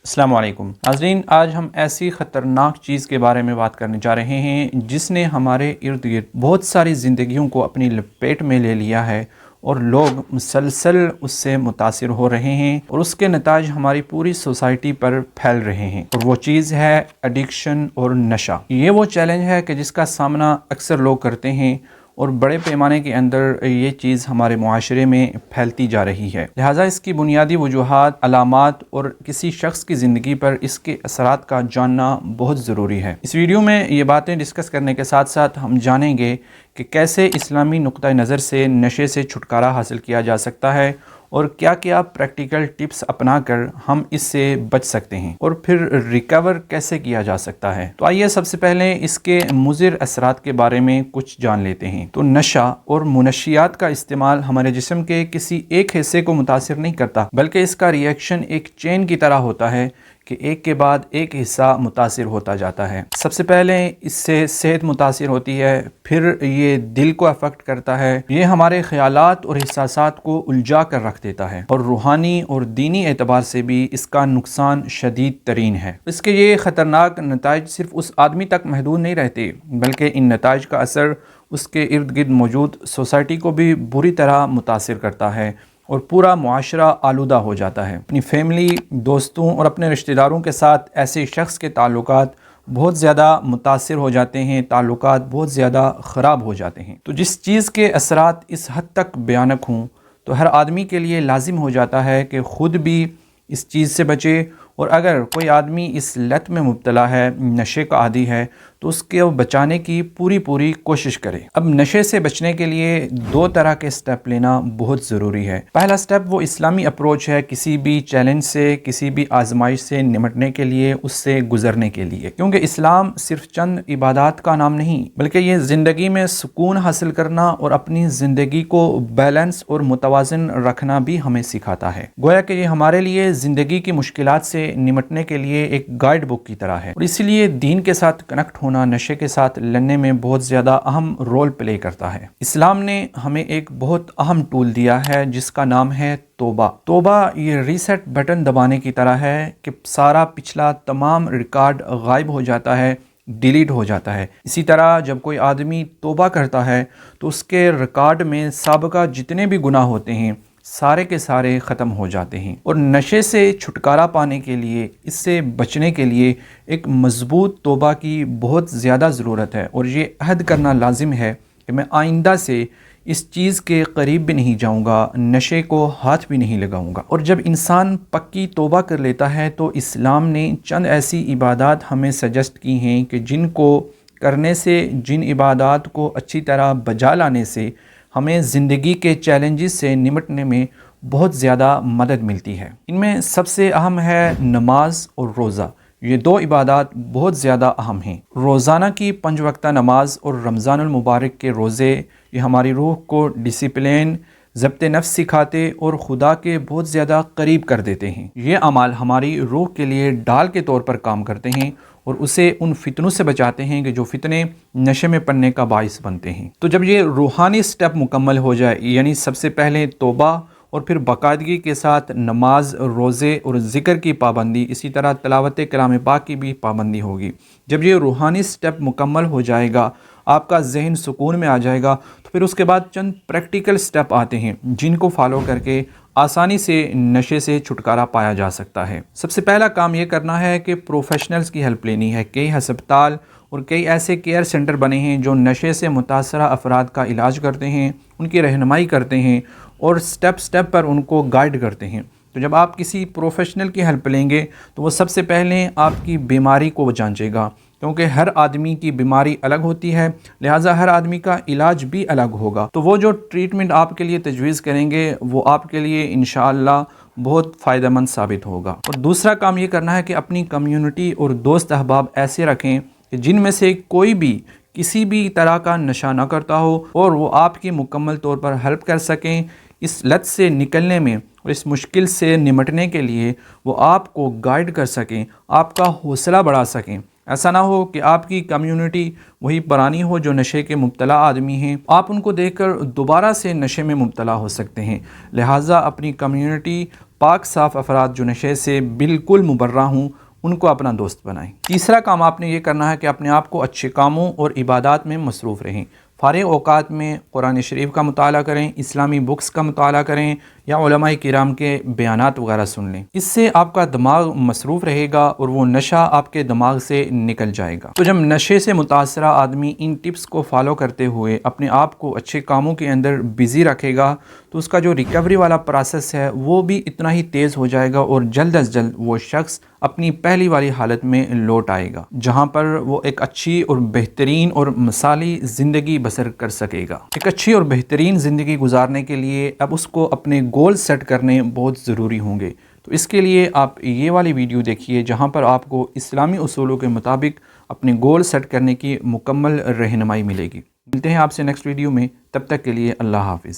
السلام علیکم ناظرین، آج ہم ایسی خطرناک چیز کے بارے میں بات کرنے جا رہے ہیں جس نے ہمارے ارد گرد بہت ساری زندگیوں کو اپنی لپیٹ میں لے لیا ہے اور لوگ مسلسل اس سے متاثر ہو رہے ہیں اور اس کے نتائج ہماری پوری سوسائٹی پر پھیل رہے ہیں، اور وہ چیز ہے ایڈکشن اور نشہ۔ یہ وہ چیلنج ہے کہ جس کا سامنا اکثر لوگ کرتے ہیں اور بڑے پیمانے کے اندر یہ چیز ہمارے معاشرے میں پھیلتی جا رہی ہے، لہٰذا اس کی بنیادی وجوہات، علامات اور کسی شخص کی زندگی پر اس کے اثرات کا جاننا بہت ضروری ہے۔ اس ویڈیو میں یہ باتیں ڈسکس کرنے کے ساتھ ساتھ ہم جانیں گے کہ کیسے اسلامی نقطہ نظر سے نشے سے چھٹکارا حاصل کیا جا سکتا ہے اور کیا کیا پریکٹیکل ٹپس اپنا کر ہم اس سے بچ سکتے ہیں اور پھر ریکور کیسے کیا جا سکتا ہے۔ تو آئیے سب سے پہلے اس کے مضر اثرات کے بارے میں کچھ جان لیتے ہیں۔ تو نشہ اور منشیات کا استعمال ہمارے جسم کے کسی ایک حصے کو متاثر نہیں کرتا، بلکہ اس کا ریئیکشن ایک چین کی طرح ہوتا ہے کہ ایک کے بعد ایک حصہ متاثر ہوتا جاتا ہے۔ سب سے پہلے اس سے صحت متاثر ہوتی ہے، پھر یہ دل کو افیکٹ کرتا ہے، یہ ہمارے خیالات اور احساسات کو الجھا کر رکھ دیتا ہے، اور روحانی اور دینی اعتبار سے بھی اس کا نقصان شدید ترین ہے۔ اس کے یہ خطرناک نتائج صرف اس آدمی تک محدود نہیں رہتے، بلکہ ان نتائج کا اثر اس کے ارد گرد موجود سوسائٹی کو بھی بری طرح متاثر کرتا ہے اور پورا معاشرہ آلودہ ہو جاتا ہے۔ اپنی فیملی، دوستوں اور اپنے رشتہ داروں کے ساتھ ایسے شخص کے تعلقات بہت زیادہ متاثر ہو جاتے ہیں، تعلقات بہت زیادہ خراب ہو جاتے ہیں۔ تو جس چیز کے اثرات اس حد تک بھیانک ہوں تو ہر آدمی کے لیے لازم ہو جاتا ہے کہ خود بھی اس چیز سے بچے، اور اگر کوئی آدمی اس لت میں مبتلا ہے، نشے کا عادی ہے، تو اس کے بچانے کی پوری کوشش کرے۔ اب نشے سے بچنے کے لیے دو طرح کے سٹیپ لینا بہت ضروری ہے۔ پہلا سٹیپ وہ اسلامی اپروچ ہے کسی بھی چیلنج سے، کسی بھی آزمائش سے نمٹنے کے لیے، اس سے گزرنے کے لیے، کیونکہ اسلام صرف چند عبادات کا نام نہیں، بلکہ یہ زندگی میں سکون حاصل کرنا اور اپنی زندگی کو بیلنس اور متوازن رکھنا بھی ہمیں سکھاتا ہے۔ گویا کہ یہ ہمارے لیے زندگی کی مشکلات سے نمٹنے کے لیے ایک گائیڈ بک کی طرح ہے، اور اسی لیے دین کے ساتھ کنیکٹ ہونا نشے کے ساتھ لڑنے میں بہت زیادہ اہم رول پلے کرتا ہے۔ اسلام نے ہمیں ایک بہت اہم ٹول دیا ہے جس کا نام ہے توبہ۔ توبہ یہ ریسیٹ بٹن دبانے کی طرح ہے کہ سارا پچھلا تمام ریکارڈ غائب ہو جاتا ہے، ڈیلیٹ ہو جاتا ہے۔ اسی طرح جب کوئی آدمی توبہ کرتا ہے تو اس کے ریکارڈ میں سابقہ جتنے بھی گناہ ہوتے ہیں سارے کے سارے ختم ہو جاتے ہیں۔ اور نشے سے چھٹکارا پانے کے لیے، اس سے بچنے کے لیے ایک مضبوط توبہ کی بہت زیادہ ضرورت ہے، اور یہ عہد کرنا لازم ہے کہ میں آئندہ سے اس چیز کے قریب بھی نہیں جاؤں گا، نشے کو ہاتھ بھی نہیں لگاؤں گا۔ اور جب انسان پکی توبہ کر لیتا ہے تو اسلام نے چند ایسی عبادات ہمیں سجیسٹ کی ہیں کہ جن کو کرنے سے، جن عبادات کو اچھی طرح بجا لانے سے ہمیں زندگی کے چیلنجز سے نمٹنے میں بہت زیادہ مدد ملتی ہے۔ ان میں سب سے اہم ہے نماز اور روزہ۔ یہ دو عبادات بہت زیادہ اہم ہیں۔ روزانہ کی 5 وقتہ نماز اور رمضان المبارک کے روزے، یہ ہماری روح کو ڈسپلین، ضبط نفس سکھاتے اور خدا کے بہت زیادہ قریب کر دیتے ہیں۔ یہ اعمال ہماری روح کے لیے ڈال کے طور پر کام کرتے ہیں اور اسے ان فتنوں سے بچاتے ہیں کہ جو فتنے نشے میں پڑنے کا باعث بنتے ہیں۔ تو جب یہ روحانی سٹیپ مکمل ہو جائے، یعنی سب سے پہلے توبہ اور پھر باقاعدگی کے ساتھ نماز، روزے اور ذکر کی پابندی، اسی طرح تلاوت کلام پاک کی بھی پابندی ہوگی۔ جب یہ روحانی سٹیپ مکمل ہو جائے گا، آپ کا ذہن سکون میں آ جائے گا، تو پھر اس کے بعد چند پریکٹیکل سٹیپ آتے ہیں جن کو فالو کر کے آسانی سے نشے سے چھٹکارا پایا جا سکتا ہے۔ سب سے پہلا کام یہ کرنا ہے کہ پروفیشنلز کی ہیلپ لینی ہے۔ کئی ہسپتال اور کئی ایسے کیئر سینٹر بنے ہیں جو نشے سے متاثرہ افراد کا علاج کرتے ہیں، ان کی رہنمائی کرتے ہیں اور سٹیپ پر ان کو گائیڈ کرتے ہیں۔ تو جب آپ کسی پروفیشنل کی ہیلپ لیں گے تو وہ سب سے پہلے آپ کی بیماری کو جانچے گا، کیونکہ ہر آدمی کی بیماری الگ ہوتی ہے، لہٰذا ہر آدمی کا علاج بھی الگ ہوگا۔ تو وہ جو ٹریٹمنٹ آپ کے لیے تجویز کریں گے وہ آپ کے لیے انشاءاللہ بہت فائدہ مند ثابت ہوگا۔ اور دوسرا کام یہ کرنا ہے کہ اپنی کمیونٹی اور دوست احباب ایسے رکھیں کہ جن میں سے کوئی بھی کسی بھی طرح کا نشہ نہ کرتا ہو اور وہ آپ کی مکمل طور پر ہیلپ کر سکیں اس لت سے نکلنے میں، اور اس مشکل سے نمٹنے کے لیے وہ آپ کو گائیڈ کر سکیں، آپ کا حوصلہ بڑھا سکیں۔ ایسا نہ ہو کہ آپ کی کمیونٹی وہی پرانی ہو جو نشے کے مبتلا آدمی ہیں، آپ ان کو دیکھ کر دوبارہ سے نشے میں مبتلا ہو سکتے ہیں۔ لہٰذا اپنی کمیونٹی پاک صاف افراد جو نشے سے بالکل مبرہ ہوں ان کو اپنا دوست بنائیں۔ تیسرا کام آپ نے یہ کرنا ہے کہ اپنے آپ کو اچھے کاموں اور عبادات میں مصروف رہیں۔ فارغ اوقات میں قرآن شریف کا مطالعہ کریں، اسلامی بکس کا مطالعہ کریں یا علماء کرام کے بیانات وغیرہ سن لیں۔ اس سے آپ کا دماغ مصروف رہے گا اور وہ نشہ آپ کے دماغ سے نکل جائے گا۔ تو جب نشے سے متاثرہ آدمی ان ٹپس کو فالو کرتے ہوئے اپنے آپ کو اچھے کاموں کے اندر بزی رکھے گا تو اس کا جو ریکوری والا پروسیس ہے وہ بھی اتنا ہی تیز ہو جائے گا اور جلد از جلد وہ شخص اپنی پہلی والی حالت میں لوٹ آئے گا، جہاں پر وہ ایک اچھی اور بہترین اور مثالی زندگی بسر کر سکے گا۔ ایک اچھی اور بہترین زندگی گزارنے کے لیے اب اس کو اپنے گول سیٹ کرنے بہت ضروری ہوں گے۔ تو اس کے لیے آپ یہ والی ویڈیو دیکھیے جہاں پر آپ کو اسلامی اصولوں کے مطابق اپنے گول سیٹ کرنے کی مکمل رہنمائی ملے گی۔ ملتے ہیں آپ سے نیکسٹ ویڈیو میں، تب تک کے لیے اللہ حافظ۔